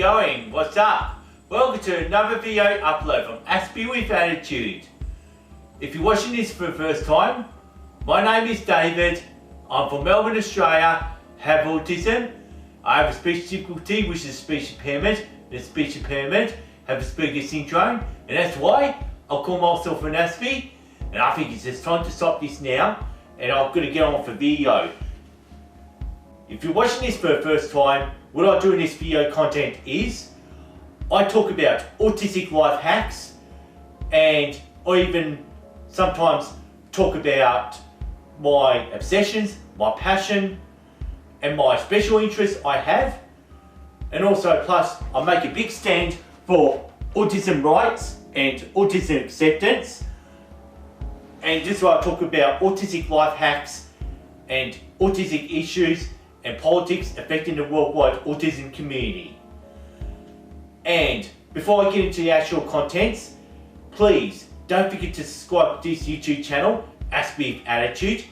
going? What's up? Welcome to another video upload from Aspie with Attitude. If you're watching this for the first time, my name is David. I'm from Melbourne, Australia, have autism. I have a speech difficulty, which is a speech impairment. The speech impairment have Asperger's syndrome, and that's why I'll call myself an Aspie. And I think it's just time to stop this now, and I'm going to get on with the video. If you're watching this for the first time, what I do in this video content is I talk about autistic life hacks, and I even sometimes talk about my obsessions, my passion, and my special interests I have. And also, plus, I make a big stand for autism rights and autism acceptance. And this is why I talk about autistic life hacks and autistic issues and politics affecting the worldwide autism community. And before I get into the actual contents, please don't forget to subscribe to this YouTube channel, Aspie with Attitude.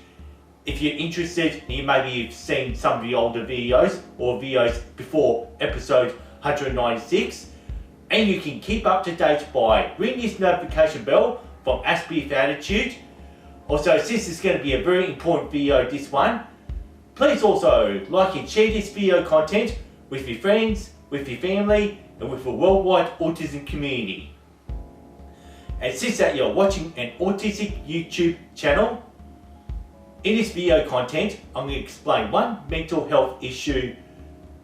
If you're interested, you maybe have seen some of the older videos or videos before episode 196. And you can keep up to date by ringing this notification bell from Aspie with Attitude. Also, since it's going to be a very important video, this one, please also like and share this video content with your friends, with your family, and with the worldwide autism community. And since that you're watching an autistic YouTube channel, in this video content, I'm going to explain one mental health issue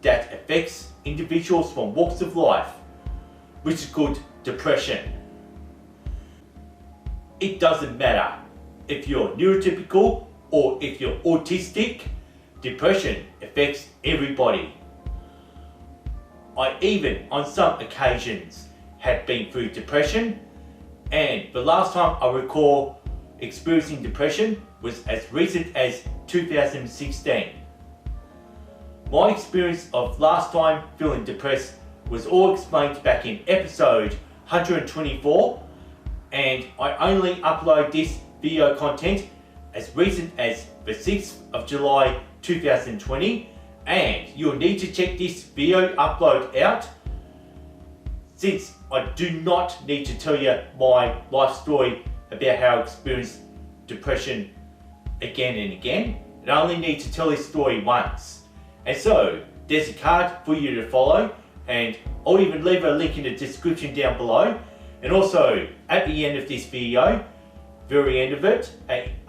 that affects individuals from walks of life, which is called depression. It doesn't matter if you're neurotypical or if you're autistic, depression affects everybody. I even, on some occasions, have been through depression, and the last time I recall experiencing depression was as recent as 2016. My experience of last time feeling depressed was all explained back in episode 124, and I only upload this video content as recent as the 6th of July 2020, and you'll need to check this video upload out, since I do not need to tell you my life story about how I experienced depression again and again. I only need to tell this story once. And so there's a card for you to follow, and I'll even leave a link in the description down below. And also at the end of this video, very end of it,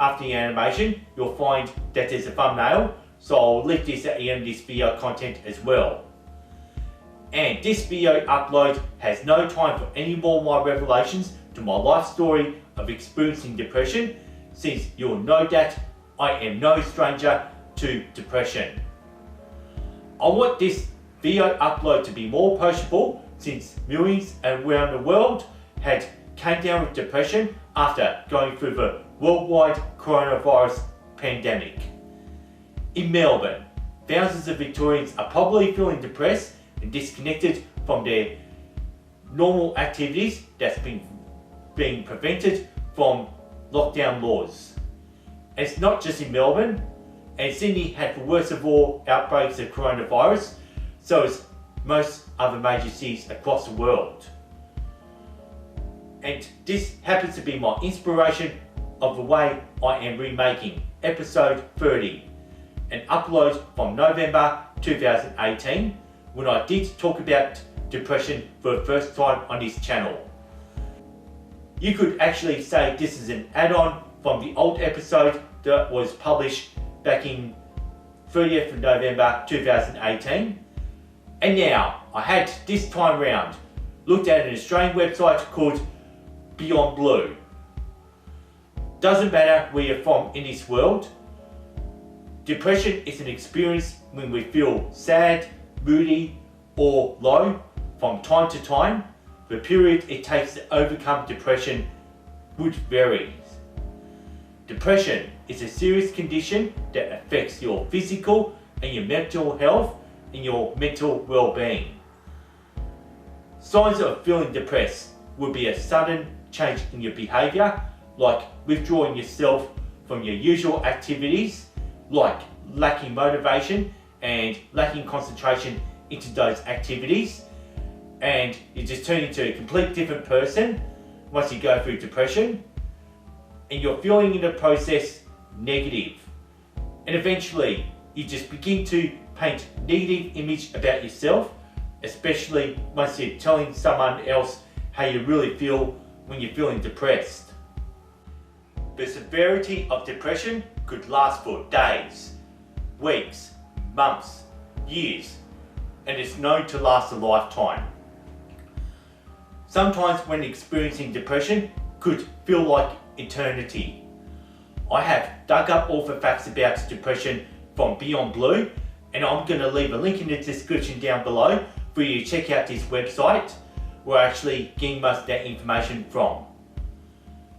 after the animation, you'll find that there's a thumbnail. So I'll link this at the end of this video content as well. And this video upload has no time for any more of my revelations to my life story of experiencing depression, since you'll know that I am no stranger to depression. I want this video upload to be more approachable, since millions around the world had came down with depression after going through the worldwide coronavirus pandemic. In Melbourne, thousands of Victorians are probably feeling depressed and disconnected from their normal activities that's been being prevented from lockdown laws. And it's not just in Melbourne, and Sydney had the worst of all outbreaks of coronavirus, so as most other major cities across the world. And this happens to be my inspiration of the way I am remaking episode 30, an upload from November 2018, when I did talk about depression for the first time on this channel. You could actually say this is an add-on from the old episode that was published back in 30th of November 2018. And now, I had this time round looked at an Australian website called Beyond Blue. Doesn't matter where you're from in this world, depression is an experience when we feel sad, moody, or low from time to time. The period it takes to overcome depression would vary. Depression is a serious condition that affects your physical and your mental health and your mental well-being. Signs of feeling depressed will be a sudden change in your behaviour, like withdrawing yourself from your usual activities, like lacking motivation and lacking concentration into those activities, and you just turn into a complete different person once you go through depression, and you're feeling in the process negative. And eventually you just begin to paint negative image about yourself, especially once you're telling someone else how you really feel when you're feeling depressed. The severity of depression could last for days, weeks, months, years, and is known to last a lifetime. Sometimes when experiencing depression could feel like eternity. I have dug up all the facts about depression from Beyond Blue, and I'm going to leave a link in the description down below for you to check out this website where I actually getting most of that information from.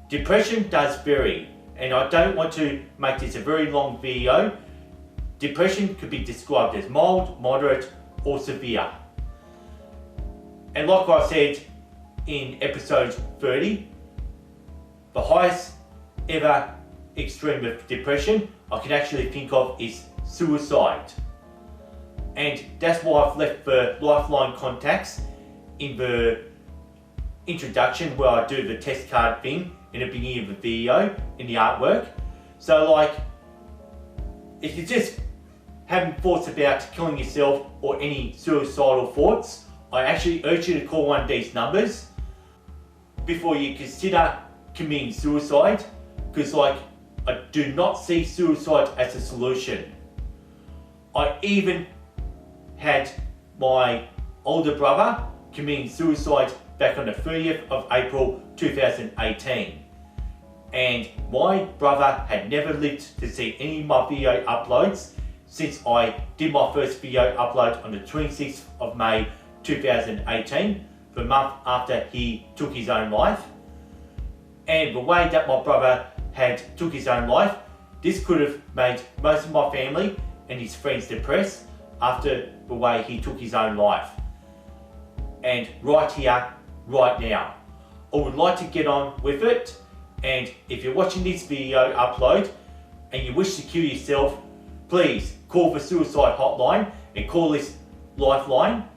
Depression does vary, and I don't want to make this a very long video. Depression could be described as mild, moderate, or severe. And like I said in episode 30, the highest ever extreme of depression I can actually think of is suicide. And that's why I've left the lifeline contacts in the introduction where I do the test card thing in the beginning of the video in the artwork. So like, if you're just having thoughts about killing yourself or any suicidal thoughts, I actually urge you to call one of these numbers before you consider committing suicide, because like, I do not see suicide as a solution. I even had my older brother committing suicide back on the 30th of April 2018, and my brother had never lived to see any of my video uploads since I did my first video upload on the 26th of May 2018, the month after he took his own life. And the way that my brother had took his own life, this could have made most of my family and his friends depressed after the way he took his own life. And right here, right now, I would like to get on with it, and if you're watching this video upload and you wish to kill yourself, please call the suicide hotline and call this lifeline.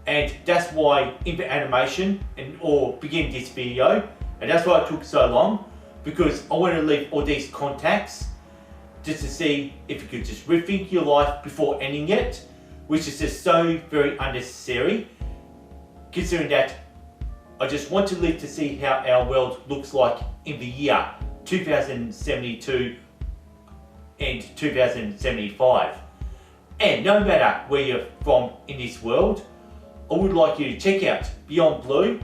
And that's why in the animation or begin this video, and that's why it took so long, because I want to leave all these contacts just to see if you could just rethink your life before ending it, which is just so very unnecessary, considering that I just want to live to see how our world looks like in the year 2072 and 2075. And no matter where you're from in this world, I would like you to check out Beyond Blue.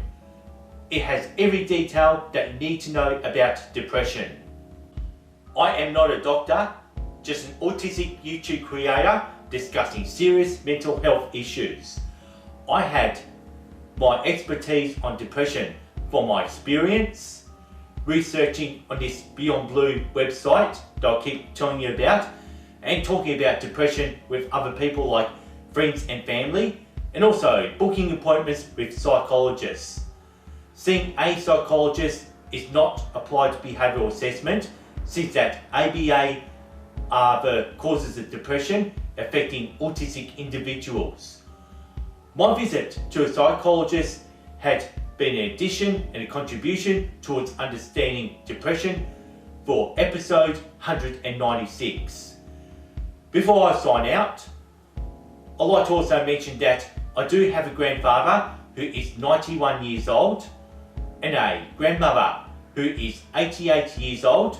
It has every detail that you need to know about depression. I am not a doctor, just an autistic YouTube creator discussing serious mental health issues. I had my expertise on depression from my experience, researching on this Beyond Blue website that I'll keep telling you about, and talking about depression with other people like friends and family, and also booking appointments with psychologists. Seeing a psychologist is not applied to behavioural assessment, since that ABA are the causes of depression affecting autistic individuals. My visit to a psychologist had been an addition and a contribution towards understanding depression for episode 196. Before I sign out, I'd like to also mention that I do have a grandfather who is 91 years old and a grandmother who is 88 years old.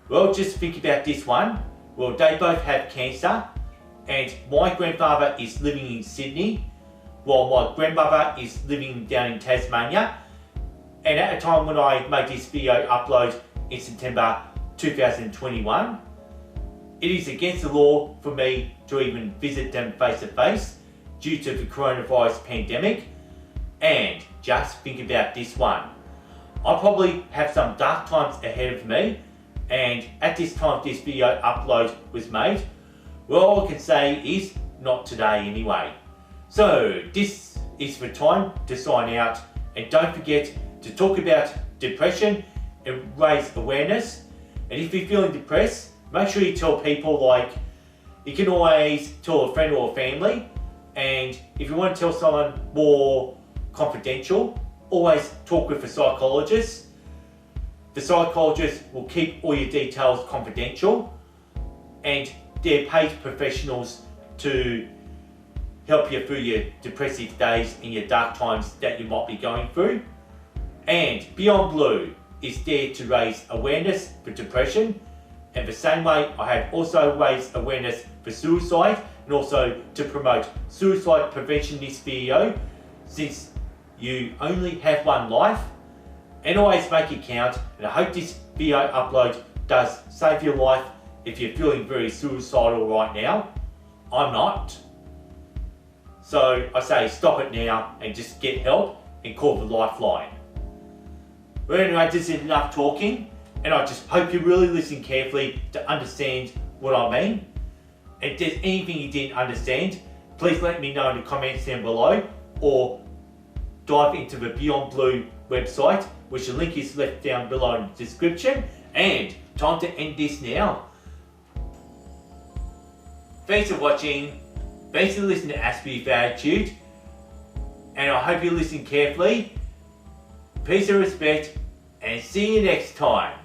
Well, just think about this one. Well, they both have cancer, and my grandfather is living in Sydney while my grandmother is living down in Tasmania. And at the time when I made this video upload in September 2021, it is against the law for me to even visit them face to face due to the coronavirus pandemic. And just think about this one. I probably have some dark times ahead of me, and at this time this video upload was made, well, all I can say is not today anyway. So this is the time to sign out, and don't forget to talk about depression and raise awareness. And if you're feeling depressed, make sure you tell people. Like, you can always tell a friend or a family, And if you want to tell someone more confidential, always talk with a psychologist. The psychologist will keep all your details confidential, and they're paid professionals to help you through your depressive days and your dark times that you might be going through. And Beyond Blue is there to raise awareness for depression, and the same way I have also raised awareness for suicide, and also to promote suicide prevention in this video, since you only have one life. And always make it count, and I hope this video upload does save your life if you're feeling very suicidal right now. I'm not. So I say stop it now and just get help and call the lifeline. Well, anyway, this is enough talking, and I just hope you really listen carefully to understand what I mean. And if there's anything you didn't understand, please let me know in the comments down below, or dive into the Beyond Blue website, which the link is left down below in the description. And time to end this now. Thanks for watching. Thanks for listening to Aspie with Attitude, and I hope you listen carefully. Peace and respect, and see you next time.